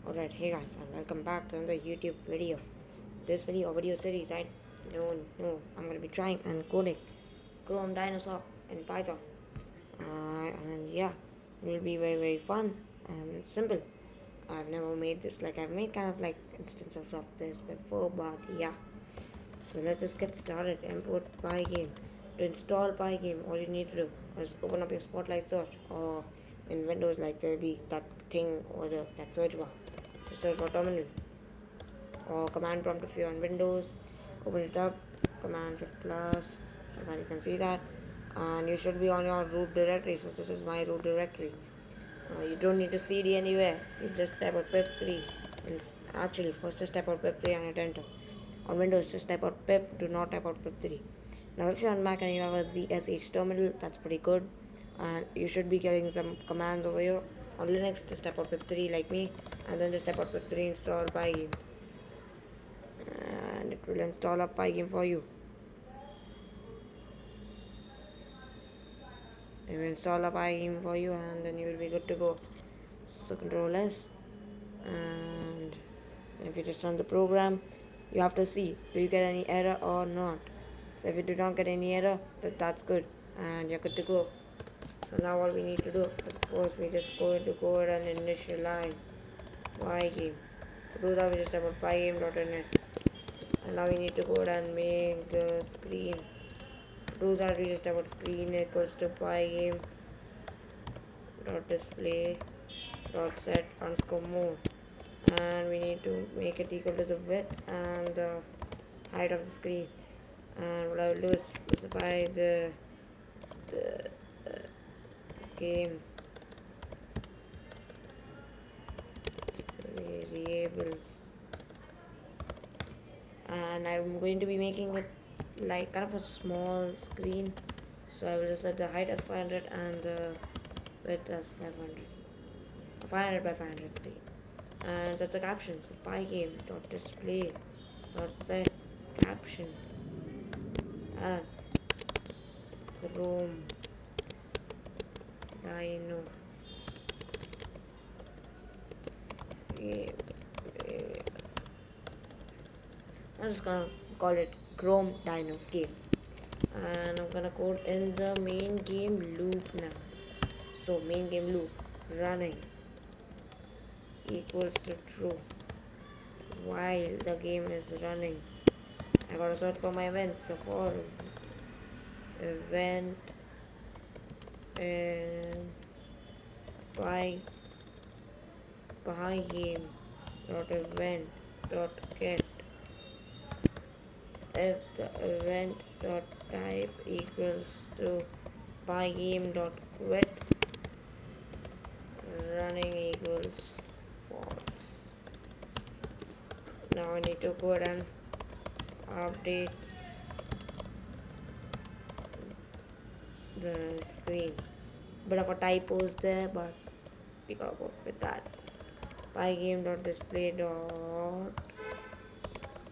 Alright, hey guys, and welcome back to another YouTube video. This video series, I'm gonna be trying and coding Chrome Dinosaur in Python. And yeah, it will be very fun and simple. I've never made this, I've made kind of like instances of this before, but yeah. So let's just get started. Import Pygame. To install Pygame, all you need to do is open up your Spotlight search, or in Windows, there'll be that thing or that search bar. Search for terminal or command prompt if you're on Windows. Open it up, command shift plus, so that you can see that. And you should be on your root directory. So this is my root directory. You don't need to cd anywhere. You just type out pip3. And actually, first just type out pip3 and hit enter. On Windows, just type out pip. Do not type out pip3. Now, if you're on Mac and you have a ZSH terminal, that's pretty good. And you should be getting some commands over here. On Linux, just type out pip3 like me, and then just type out pip3 install Pygame, and it will install a Pygame for you. It will install a Pygame for you, and then you will be good to go. So Control S, and if you just run the program, you have to see, do you get any error or not. So if you do not get any error, that's good, and you're good to go. So now what we need to do, of course, we just go into code and initialize Pygame. To do that, we just type out pygame.init, and now we need to go and make the screen. To do that, we just type out screen equals to pygame dot display dot set underscore mode, and we need to make it equal to the width and the height of the screen. And what I will do is specify the game variables, and I'm going to be making it like kind of a small screen. So I will just set the height as 500 and the width as 500, 500 by 500 screen, and set the caption. So pygame dot display dot set caption as Chrome Dino game. I'm just gonna call it Chrome Dino game, and I'm gonna code in the main game loop now. So main game loop running equals to true while the game is running. I gotta search for my events. So for event in pygame dot event dot get, if the event dot type equals to pygame dot quit, running equals false. Now I need to go and update the screen. Bit of a typos there, but we gotta go with that. Pygame dot display dot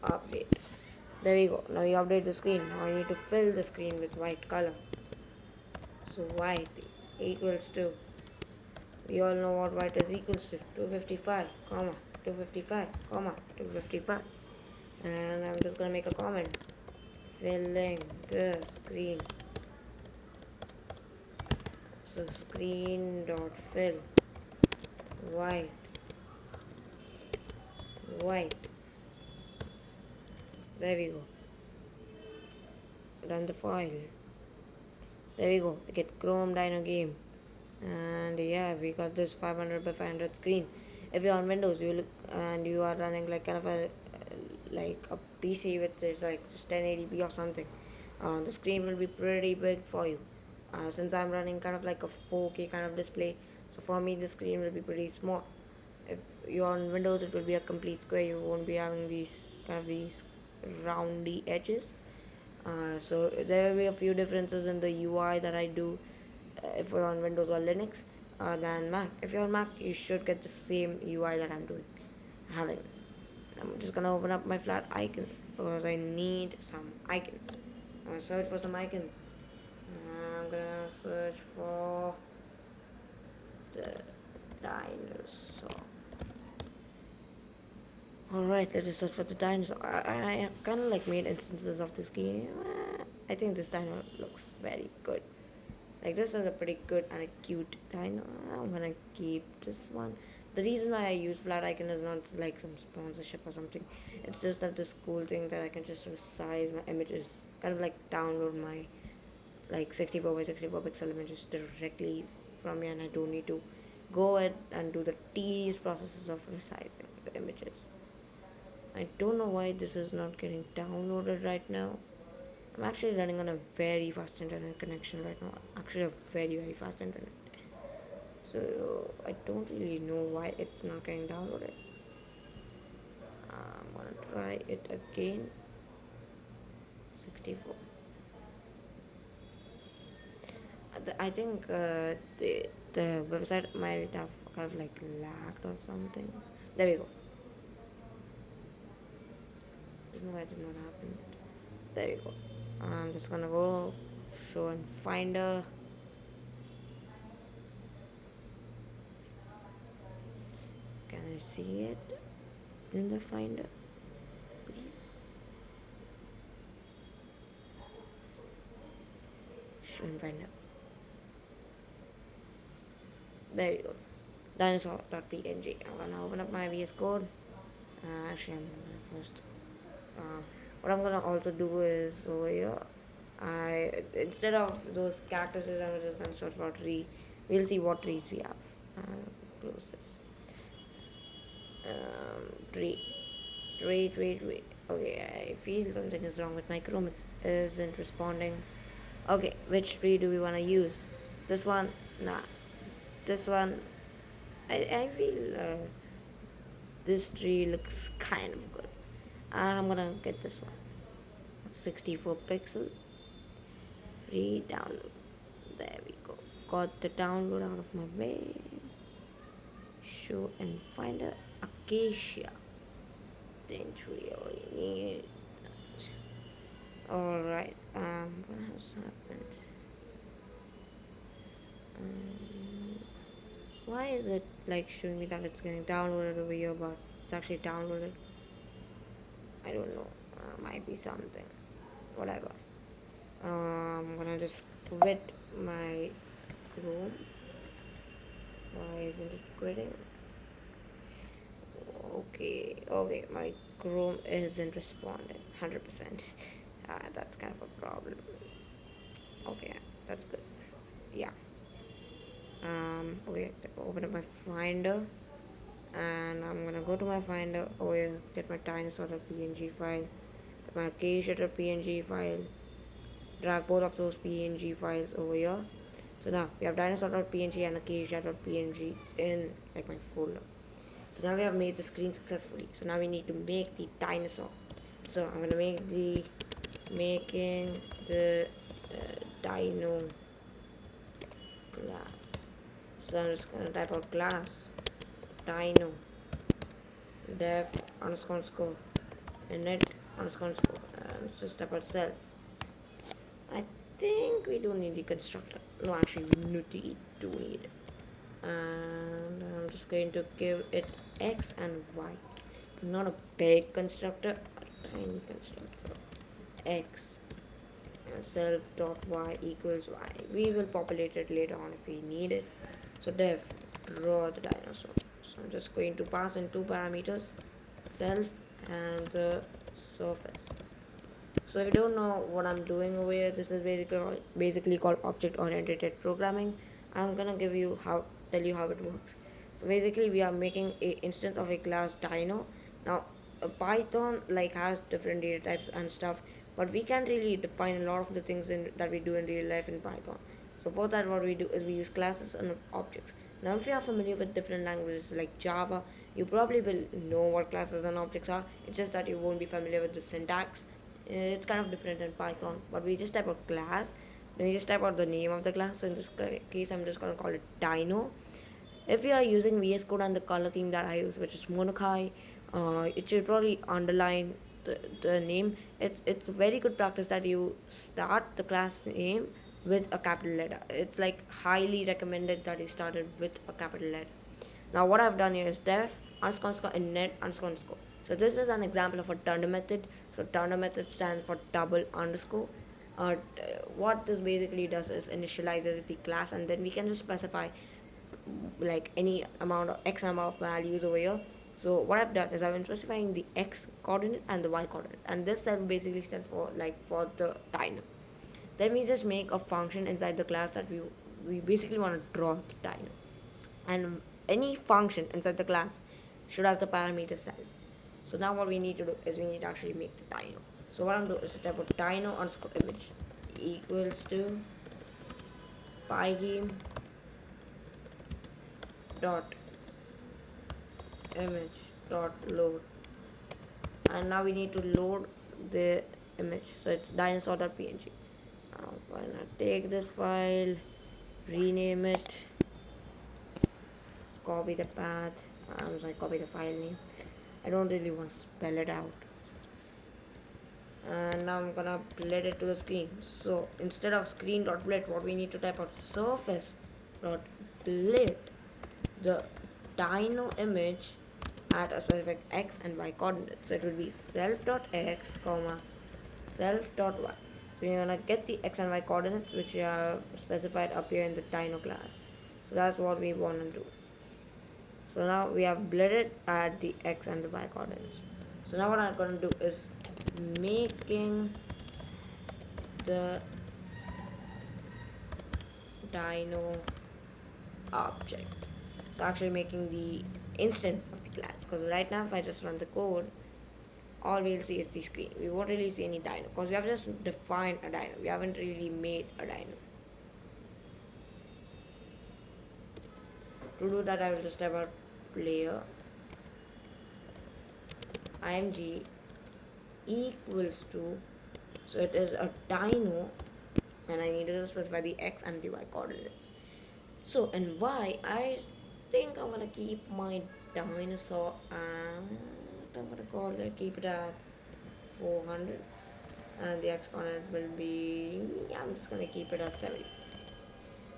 update. There we go. Now we update the screen. Now I need to fill the screen with white color. So white equals to, we all know what white is equals to, 255 comma 255 comma 255, and I'm just gonna make a comment, filling the screen. So screen dot fill white. There we go. Run the file. There we go. We get Chrome Dino game, and yeah, we got this 500 by 500 screen. If you're on Windows, you look and you are running like kind of a PC with this just 1080p or something, the screen will be pretty big for you. Since I'm running kind of like a 4K kind of display, so for me the screen will be pretty small. If you're on Windows, it will be a complete square. You won't be having these roundy edges. So there will be a few differences in the UI that I do if you're on Windows or Linux than Mac. If you're on Mac, you should get the same UI that I'm having. I'm just gonna open up my flat icon because I need some icons. I'm gonna search for some icons. I'm gonna search for the dinosaur. Alright, let us search for the dinosaur. I have kind of like made instances of this game. I think this dino looks very good. Like this is a pretty good and a cute dino. I'm gonna keep this one. The reason why I use flat icon is not like some sponsorship or something. It's just that this cool thing that I can just resize my images, kind of like download my like 64 by 64 pixel images directly from here, and I don't need to go ahead and do the tedious processes of resizing the images. I don't know why this is not getting downloaded right now. I'm actually running on a very fast internet connection right now. Actually, a very, very fast internet. So, I don't really know why it's not getting downloaded. I'm gonna try it again. 64. I think the website might have kind of like lagged or something. There we go. I don't know why it did not happen. There we go. I'm just gonna go show and finder. Can I see it in the finder, please? Show and finder. There you go. Dinosaur.png. I'm gonna open up my VS Code. Actually, I'm gonna first. What I'm gonna also do is over here. I instead of those cactuses, I'm just gonna search for tree. We'll see what trees we have. Close this. Tree. Tree. Okay, I feel something is wrong with my Chrome. It isn't responding. Okay, which tree do we wanna use? This one? Nah. This one? I feel this tree looks kind of good. I'm gonna get this one. 64 pixel. Free download. There we go. Got the download out of my way. Show and finder. Acacia. Didn't really need that. Alright. What has happened? Why is it like showing me that it's getting downloaded over here, but it's actually downloaded? I don't know. Might be something. Whatever. I'm gonna just quit my Chrome. Why isn't it quitting? Okay, my Chrome isn't responding 100%. That's kind of a problem. Okay, that's good. Yeah. Okay, open up my finder, and I'm gonna go to my finder over here, get my dinosaur.png file, get my acacia.png file, drag both of those png files over here. So now we have dinosaur.png and acacia.png in like my folder. So now we have made the screen successfully. So now we need to make the dinosaur. So I'm gonna make the making the dino class. So I'm just gonna type out class dino def underscore init underscore and just type out self. I think we don't need the constructor. No, actually we do need it. And I'm just going to give it x and y. Not a big constructor, a tiny constructor. X self dot y equals y. We will populate it later on if we need it. So def draw the dinosaur. So I'm just going to pass in two parameters, self and the surface. So if you don't know what I'm doing over here, this is basically called object oriented programming. I'm gonna tell you how it works. So basically we are making a instance of a class dino. Now Python like has different data types and stuff, but we can't really define a lot of the things that we do in real life in Python. So for that, what we do is we use classes and objects. Now if you are familiar with different languages like Java, you probably will know what classes and objects are. It's just that you won't be familiar with the syntax. It's kind of different in Python, but we just type out class, then you just type out the name of the class. So in this case, I'm just going to call it dino. If you are using VS Code and the color theme that I use, which is Monokai, it should probably underline the name. It's a very good practice that you start the class name with a capital letter. It's like highly recommended that you start it with a capital letter. Now what I've done here is def underscore init underscore. So this is an example of a turner method. So turner method stands for double underscore. What this basically does is initializes the class, and then we can just specify like any amount of x number of values over here. So what I've done is I've been specifying the x coordinate and the y coordinate, and this cell basically stands for like for the dino. Then we just make a function inside the class that we basically want to draw the dino, and any function inside the class should have the parameter self. So now what we need to do is we need to actually make the dino. So what I'm doing is to type of dino underscore image equals to pygame dot image dot load, and now we need to load the image. So it's dinosaur.png. Now I'm gonna take this file, rename it, copy the path. I'm sorry, copy the file name. I don't really want to spell it out. And now I'm gonna blend it to the screen. So instead of screen.blend, what we need to type out surface.blend the dino image at a specific x and y coordinates. So it will be self.x comma self.y. So you're gonna get the x and y coordinates which you have specified up here in the dino class. So that's what we want to do. So now we have blended at the x and the y coordinates. So now what I'm going to do is making the dino object. So actually making the instance of the class, because right now if I just run the code, all we'll see is the screen. We won't really see any dino because we have just defined a dino. We haven't really made a dino. To do that, I will just type out player img equals to, so it is a dino, and I need to specify the x and the y coordinates. So in y, I think I'm gonna keep my dinosaur and I'm gonna keep it at 400, and the x coordinate will be, yeah, I'm just gonna keep it at 70.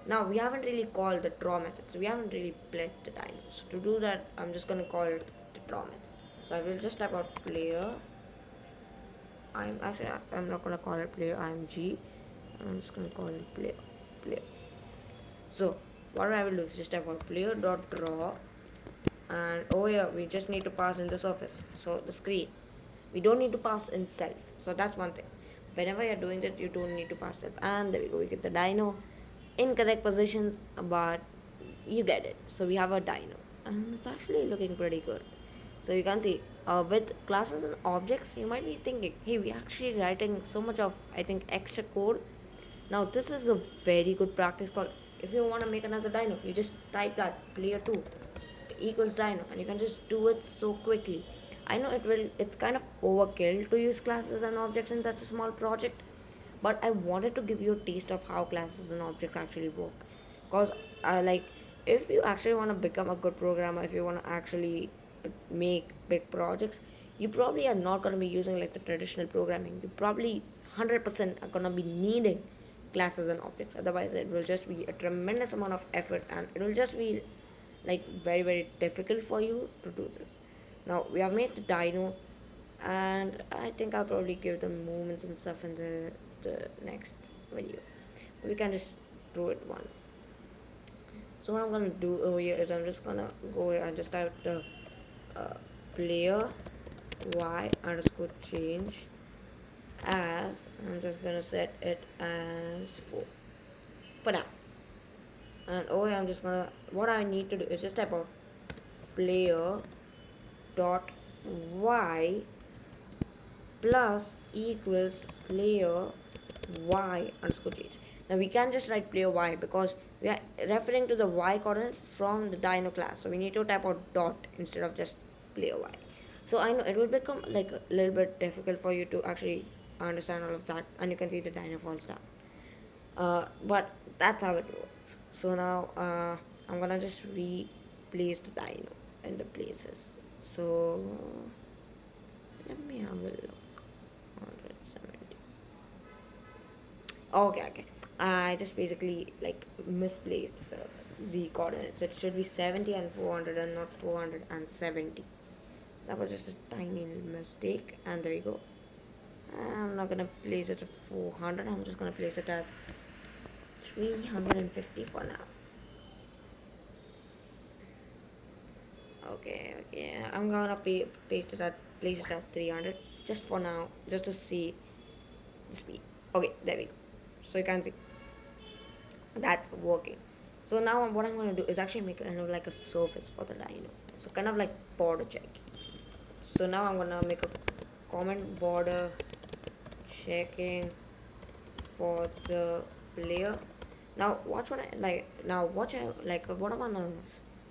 Now we haven't really called the draw method, so we haven't really played the dino. So to do that, I'm just gonna call it the draw method. So I will just type out player. I'm not gonna call it player img. I'm just gonna call it player. So what I will do is just type out player dot draw, and over here we just need to pass in the surface. So the screen. We don't need to pass in self. So that's one thing. Whenever you're doing that, you don't need to pass self. And there we go. We get the dino. Incorrect positions, but you get it. So we have a dino, and it's actually looking pretty good. So you can see with classes and objects, you might be thinking, hey, we're actually writing so much of, I think, extra code. Now this is a very good practice called, if you want to make another dino, you just type that player2 equals dino, and you can just do it so quickly. I know it's kind of overkill to use classes and objects in such a small project, but I wanted to give you a taste of how classes and objects actually work. Because if you actually want to become a good programmer, if you want to actually make big projects, you probably are not going to be using like the traditional programming. You probably 100% are going to be needing classes and objects. Otherwise it will just be a tremendous amount of effort, and it will just be like very very difficult for you to do this. Now we have made the dino, and I think I'll probably give the movements and stuff in the next video. We can just do it once. So what I'm gonna do over here is I'm just gonna go here and just type the player y underscore change as, I'm just gonna set it as 4 for now. And over here I'm just gonna, what I need to do is just type out player dot y plus equals player y underscore change. Now we can't just write player y because we are referring to the y coordinate from the dino class, so we need to type out dot instead of just player y. So I know it will become like a little bit difficult for you to actually understand all of that, and you can see the dino falls down. But that's how it works. So now I'm gonna just replace the dino in the places. So let me have a look. 170. Okay. I just basically like misplaced the coordinates. It should be 70 and 400 and not 470. That was just a tiny little mistake, and there we go. I'm not gonna place it at 400. I'm just gonna place it at 350 for now. Okay. I'm gonna place it at 300 just for now, just to see the speed. Okay, there we go. So you can see that's working. So now what I'm gonna do is actually make kind of like a surface for the dino. So kind of like border check. So now I'm gonna make a comment border checking for the player. Now watch what I like. Now watch I like what I'm gonna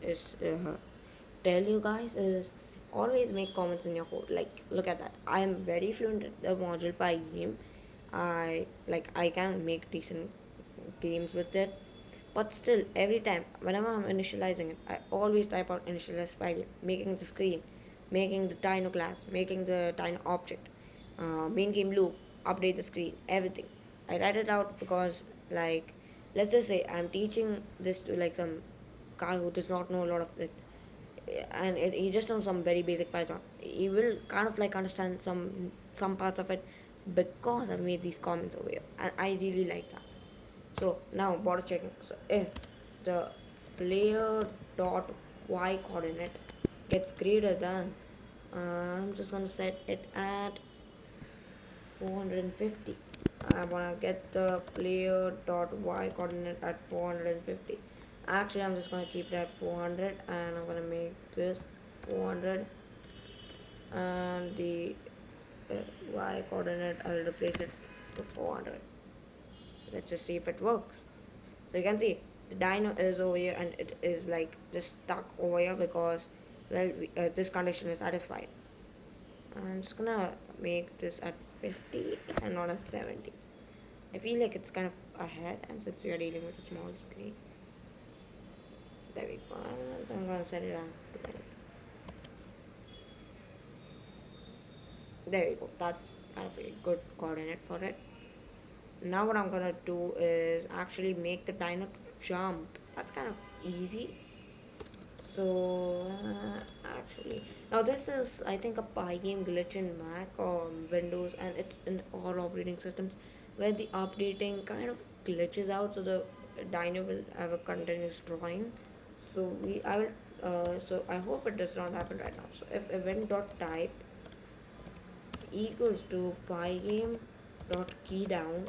is tell you guys is always make comments in your code. Like look at that. I am very fluent at the module by game. I can make decent games with it. But still, every time, whenever I'm initializing it, I always type out initialize by game, making the screen, making the Dino class, making the Dino object, main game loop, update the screen, everything. I write it out because, like, let's just say I'm teaching this to like some guy who does not know a lot of it, and he just knows some very basic Python. He will kind of like understand some parts of it because I've made these comments over here, and I really like that. So now border checking. So if the player dot y coordinate gets greater than, I'm just gonna set it at 450. I wanna get the player dot y coordinate at 450. Actually, I'm just gonna keep it at 400, and I'm gonna make this 400, and the y coordinate I'll replace it to 400. Let's just see if it works. So you can see the dino is over here, and it is like just stuck over here because well this condition is satisfied. I'm just gonna make this at 50 and not at 70. I feel like it's kind of ahead, and since we are dealing with a small screen, there we go. I'm gonna set it on to 20. There we go. That's kind of a good coordinate for it. Now what I'm gonna do is actually make the dino to jump. That's kind of easy. So actually, now this is I think a Pygame glitch in Mac or Windows, and it's in all operating systems where the updating kind of glitches out, so the dino will have a continuous drawing. So I hope it does not happen right now. So if event dot type equals to pygame dot key down.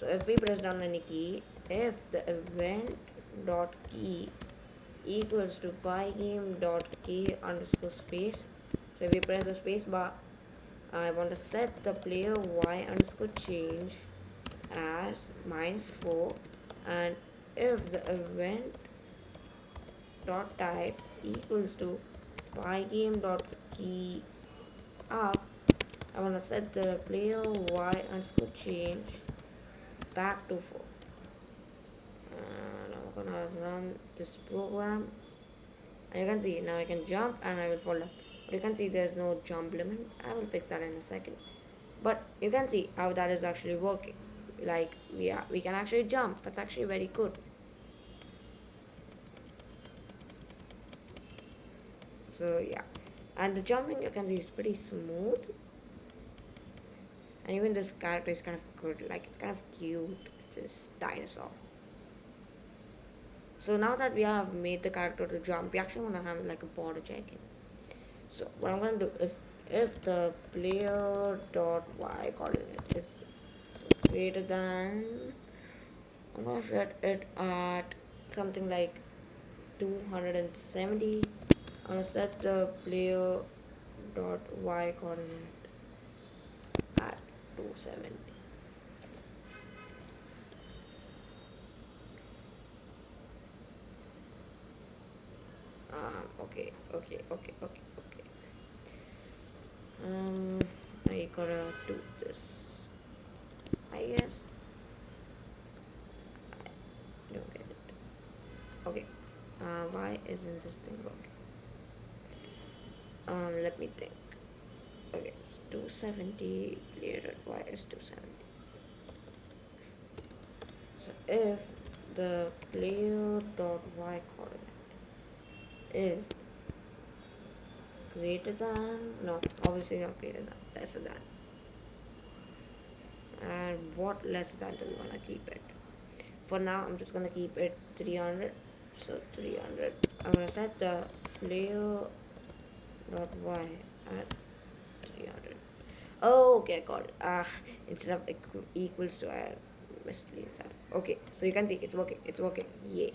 So if we press down any key, if the event dot key equals to pygame dot k underscore space. So if we press the space bar, I want to set the player y underscore change as -4, and if the event dot type equals to pygame dot key up, I want to set the player y underscore change back to 4. And I'm gonna run this program, and you can see now I can jump and I will fall down. But you can see there's no jump limit. I will fix that in a second. But you can see how that is actually working. Like we can actually jump. That's actually very good. So yeah, and the jumping you can see is pretty smooth, and even this character is kind of good. Like it's kind of cute. This dinosaur. So now that we have made the character to jump, we actually want to have like a border checking. So what I'm going to do is if the player dot y coordinate is greater than, I'm going to set it at something like 270. I'm going to set the player dot y coordinate at 270. Okay. I gotta do this. I guess. I don't get it. Okay. Why isn't this thing working? Let me think. Okay, it's 270. Player y is 270. So if the player dot y coordinate is greater than, no, obviously not greater than, lesser than. And what lesser than do we want to keep it? For now, I'm just gonna keep it 300. So 300. I'm gonna set the player dot y at 300. Oh, okay, I got it. Instead of equals to, I misplaced that. Okay, so you can see it's working. It's working. Yay.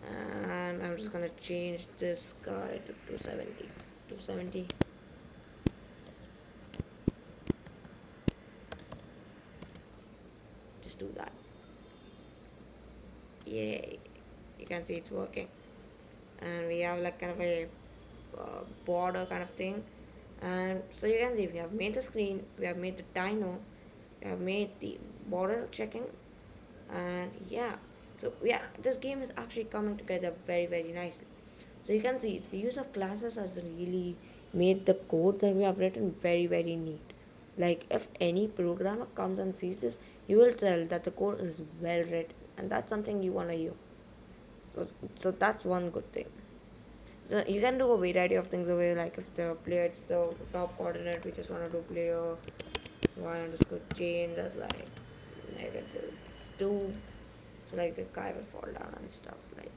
And I'm just gonna change this guy to 270. 270. Just do that. Yay. You can see it's working. And we have like kind of a border kind of thing. And so you can see we have made the screen, we have made the dino, we have made the border checking, and yeah, so yeah, this game is actually coming together very very nicely. So you can see the use of classes has really made the code that we have written very very neat. Like if any programmer comes and sees this, you will tell that the code is well written, and that's something you want to hear. So that's one good thing. So you can do a variety of things away, like if the player, it's the top coordinate, we just want to do player y underscore change as like -2. So like the guy will fall down and stuff, like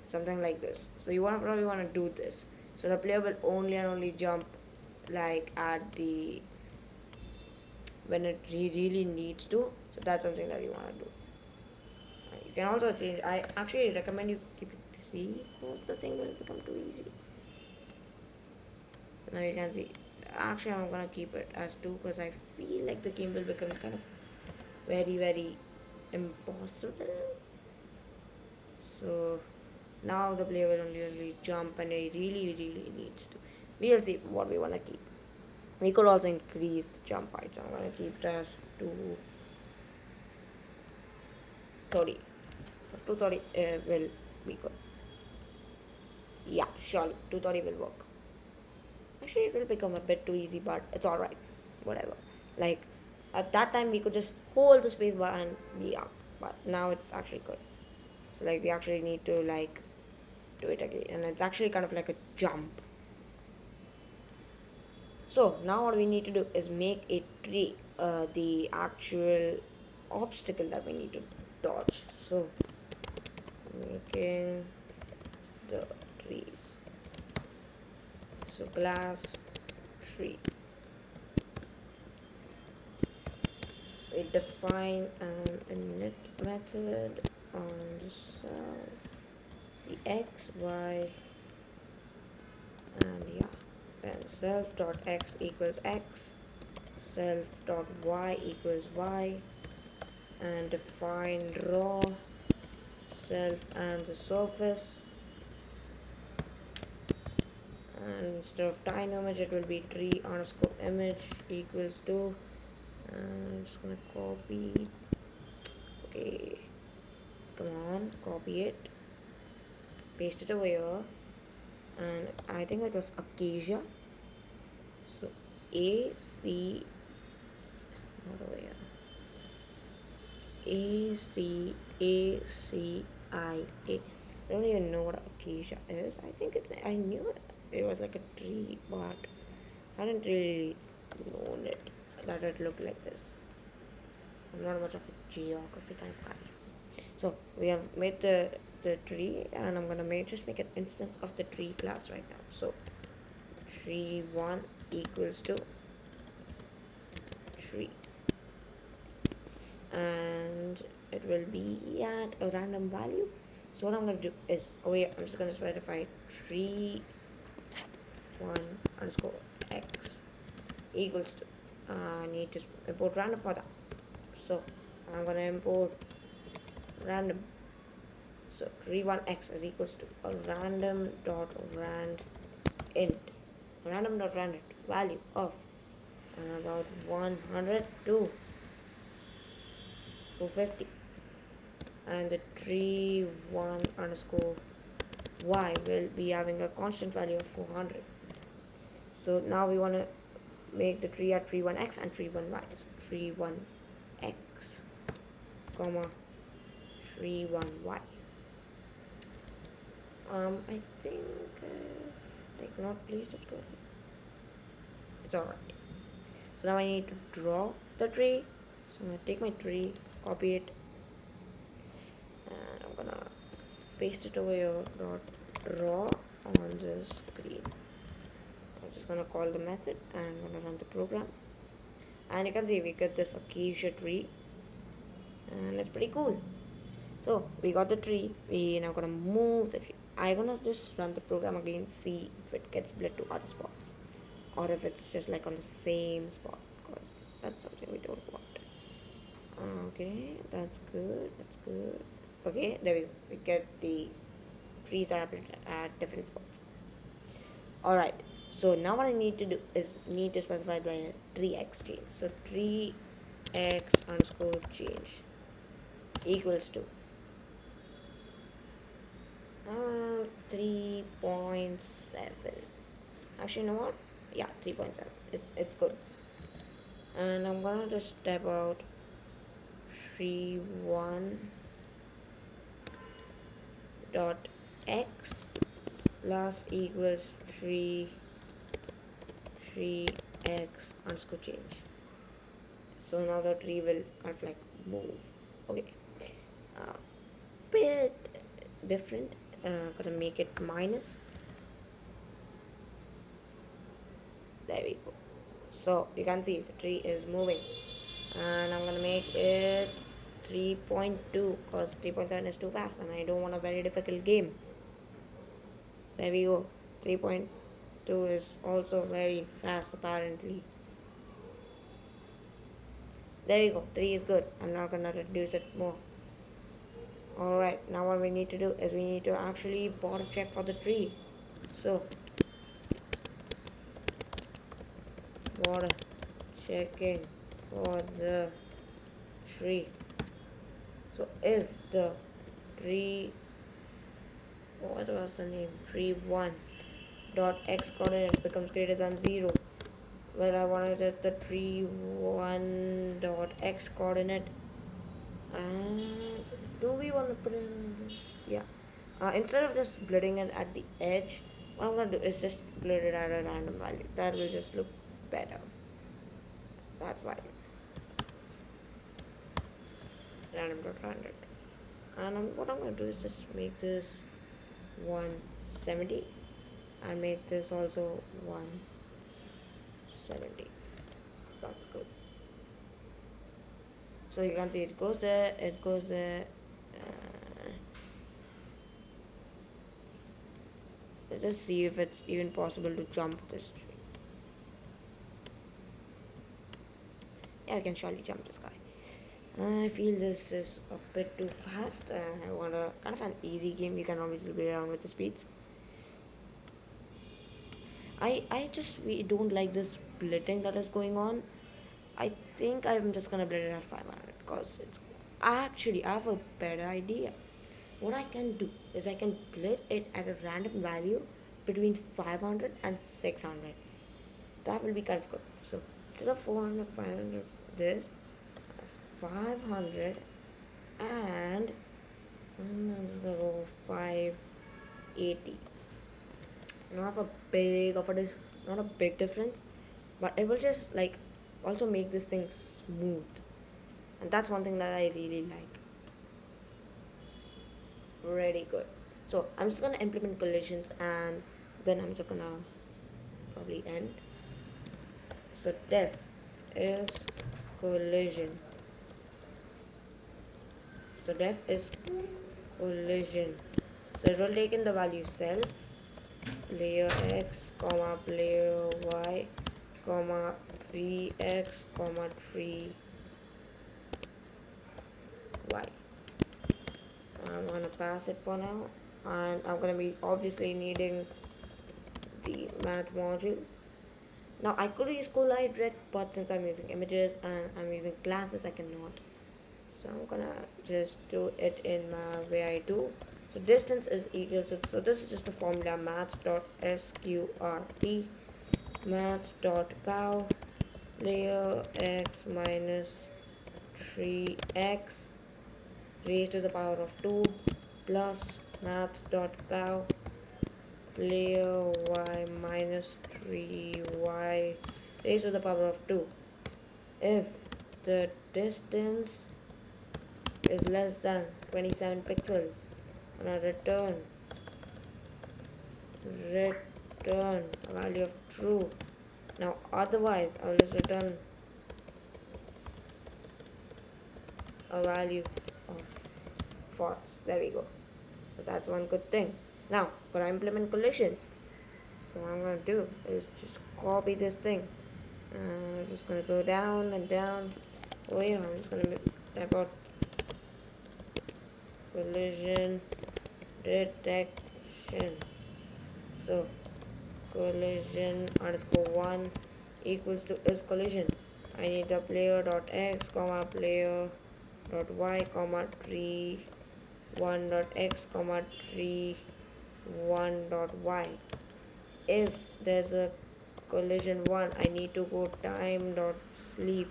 something like this. So you probably want to do this. So the player will only and only jump like at the when it really needs to. So that's something that you want to do. You can also change. I actually recommend you keep it 3 because the thing will become too easy. So now you can see. Actually, I'm gonna keep it as 2 because I feel like the game will become kind of very very impossible. So now the player will only jump and he really needs to. We'll see what we wanna keep. We could also increase the jump height. So I'm gonna keep it as 230. 230 will be good. Yeah, surely 230 will work. Actually, it will become a bit too easy, but it's alright. Whatever. Like, at that time, we could just hold the space bar and be up. But now it's actually good. So, like, we actually need to, like, do it again. And it's actually kind of like a jump. So, now what we need to do is make a tree the actual obstacle that we need to dodge. So, making the trees. So class tree. We define an init method on the self, the x, y, and yeah, then self dot x equals x, self dot y equals y, and define raw self and the surface. And instead of dino image, it will be tree underscore image equals to, and I'm just gonna copy. Okay, come on, copy it, paste it over here, and I think it was acacia. So AC, not over here. ACACIA. I don't even know what acacia is. I think I knew it was like a tree, but I didn't really know it that it looked like this. I'm not much of a geography kind of guy. So we have made the tree, and I'm gonna just make an instance of the tree class right now. So tree1 equals to tree, and it will be at a random value. So what I'm gonna do is, I'm just gonna specify tree1 underscore x equals to, I need to import random for that. So I'm gonna import random. So tree1x is equals to a random dot rand int, random dot rand int value of about 100 to 450, and the tree1 underscore y will be having a constant value of 400. So now we want to make the tree at tree1x and tree1y. So tree1x comma tree1y. I think like not placed it correctly. It's alright. So now I need to draw the tree. So I'm gonna take my tree, copy it, and I'm gonna paste it over here. Dot draw on the screen. I'm just gonna call the method and I'm gonna run the program. And you can see we get this acacia tree, and it's pretty cool. So we got the tree. We now gonna move the tree. I'm gonna just run the program again, see if it gets split to other spots, or if it's just like on the same spot, because that's something we don't want. Okay, that's good. That's good. Okay, there we go. We get the trees that are planted at different spots. All right. So now what I need to do is need to specify the tree x change. So tree x underscore change equals to 3.7. Actually, you know what? Yeah, 3.7. It's good. And I'm gonna just step out 3.1 dot x plus equals 3x underscore change. So now the tree will kind of like move. Okay. Bit different. Gonna make it minus. There we go. So you can see the tree is moving, and I'm gonna make it 3.2 because 3.7 is too fast and I don't want a very difficult game. There we go. 3.2 is also very fast apparently. There we go. 3 is good. I'm not gonna reduce it more. Alright, now what we need to do is we need to actually border check for the tree. So border checking for the tree. So if the tree, what was the name, tree 1 dot x coordinate becomes greater than 0, well, I wanted that the tree 1 dot x coordinate, and do we want to put it in? Yeah, instead of just splitting it at the edge, what I'm gonna do is just split it at a random value. That will just look better. That's why random dot random. And what I'm gonna do is just make this 170 and make this also 170. That's good. So you can see it goes there, it goes there. Let's just see if it's even possible to jump this tree. Yeah, I can surely jump this guy. I feel this is a bit too fast. I want a kind of an easy game. You can obviously play around with the speeds. I just really don't like this splitting that is going on. I think I'm just gonna blend it at 500 because it's actually I have a better idea. What I can do is I can split it at a random value between 500 and 600. That will be kind of good. So instead of 400, 500, this 500, and I'm just gonna go 580. Not a big of a not a big difference, but it will just like also make this thing smooth, and that's one thing that I really like. Really good. So I'm just gonna implement collisions, and then I'm just gonna probably end. So def is collision. So def is collision. So it will take in the value self, player x, comma player y, comma 3x, comma 3y. I'm gonna pass it for now, and I'm gonna be obviously needing the math module. Now I could use collide rect, but since I'm using images and I'm using classes, I cannot. So I'm gonna just do it in my way I do. So distance is equal to, so this is just a formula, math.sqrt, math.pow, layer x minus 3x raised to the power of 2 plus math.pow player y minus 3y raised to the power of 2 if the distance is less than 27 pixels. And I return a value of true. Now otherwise I'll just return a value of false. There we go. So that's one good thing. Now gonna implement collisions. So what I'm gonna do is just copy this thing. I'm just gonna go down and down. Oh yeah, I'm just gonna type out collision detection. So collision underscore 1 equals to is collision. I need the player dot x comma player dot y comma tree 1 dot x comma tree 1 dot y. If there's a collision 1, I need to go time dot sleep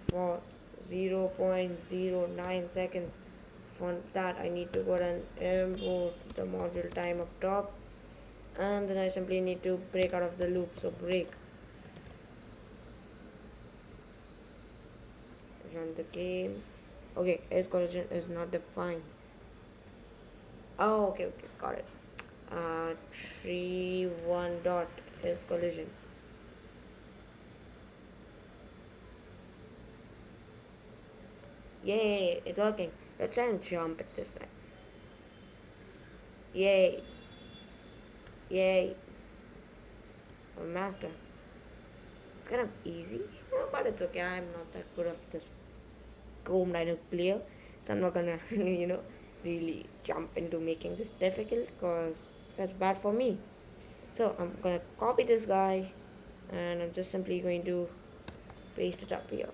for 0.09 seconds. For that I need to go and import the module time up top, and then I simply need to break out of the loop. So break, run the game. Okay, S collision is not defined. Oh, okay, got it. 1 dot is collision. Yay, it's working. Let's try and jump it this time. Yay. Oh, master. It's kind of easy, but it's okay. I'm not that good of this Chrome Dino player, so I'm not gonna, really jump into making this difficult because that's bad for me. So I'm gonna copy this guy, and I'm just simply going to paste it up here,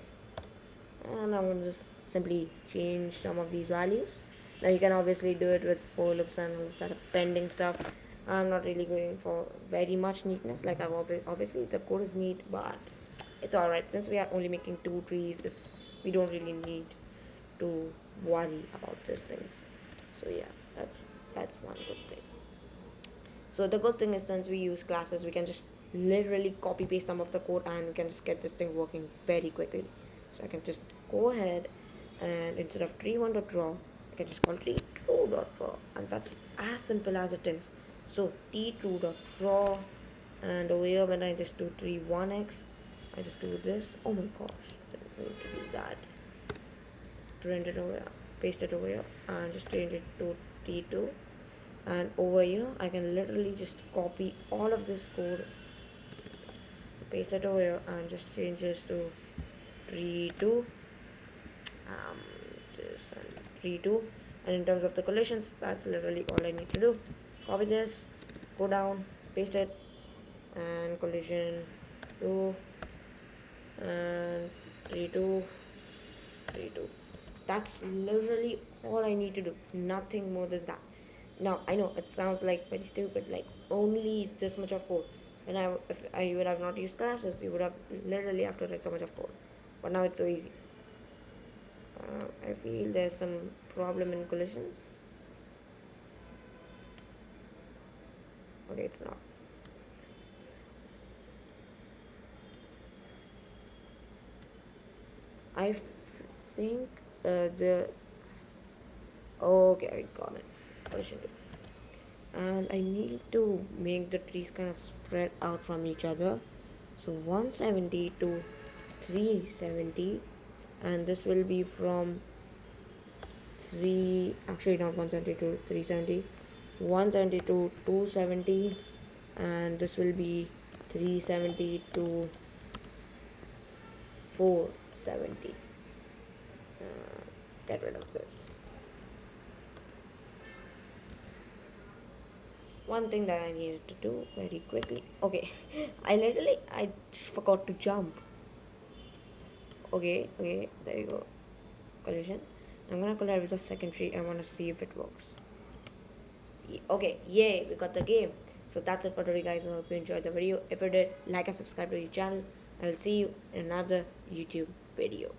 and I'm gonna just simply change some of these values. Now you can obviously do it with for loops and all that pending stuff. I'm not really going for very much neatness. Like I've obviously the code is neat, but it's alright since we are only making 2 trees. We don't really need to worry about these things. So yeah, that's one good thing. So the good thing is since we use classes, we can just literally copy paste some of the code and we can just get this thing working very quickly. So I can just go ahead and instead of tree1.draw, I can just call tree2.draw, and that's as simple as it is. So t2.draw, and over here when I just do tree1x, I just do this. Oh my gosh, didn't mean to do that. Print it over here, paste it over here, and just change it to t2. And over here I can literally just copy all of this code, paste it over here, and just change this to tree2, this and tree2. And in terms of the collisions, that's literally all I need to do. Copy this, go down, paste it, and collision 2 and tree2. That's literally all I need to do, nothing more than that. Now I know it sounds like very stupid, like only this much of code. And if I would have not used classes, you would have literally have to write so much of code. But now it's so easy. I feel there's some problem in collisions. Okay, it's not. I think the okay, I got it. Collision 2. And I need to make the trees kind of spread out from each other. So 170 to 370, and this will be from 3 actually not 170 to 370, 170 to 270, and this will be 370 to 470. Get rid of this. One thing that I needed to do very quickly. Okay, I just forgot to jump. Okay, there you go. Collision. I'm gonna collide with the second tree. I wanna see if it works. Okay, yay, we got the game. So that's it for today, guys. I hope you enjoyed the video. If you did, like and subscribe to the channel. I'll see you in another YouTube video.